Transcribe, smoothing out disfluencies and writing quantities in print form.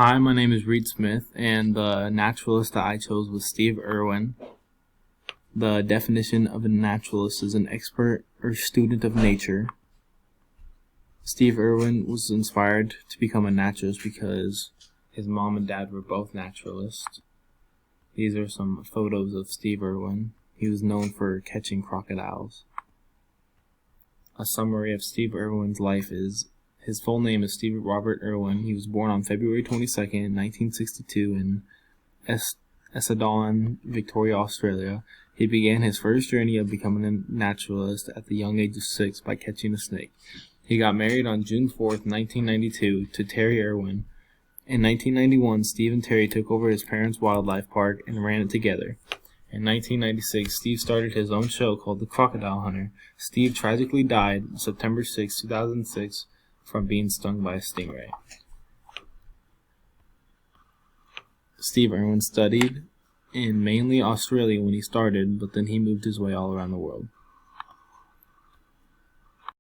Hi, my name is Reed Smith, and the naturalist that I chose was Steve Irwin. The definition of a naturalist is an expert or student of nature. Steve Irwin was inspired to become a naturalist because his mom and dad were both naturalists. These are some photos of Steve Irwin. He was known for catching crocodiles. A summary of Steve Irwin's life is: his full name is Steve Robert Irwin. He was born on February 22nd, 1962 in Essendon, Victoria, Australia. He began his first journey of becoming a naturalist at the young age of 6 by catching a snake. He got married on June 4th, 1992 to Terry Irwin. In 1991, Steve and Terry took over his parents' wildlife park and ran it together. In 1996, Steve started his own show called The Crocodile Hunter. Steve tragically died September 6, 2006 from being stung by a stingray. Steve Irwin studied in mainly Australia when he started, but then he moved his way all around the world.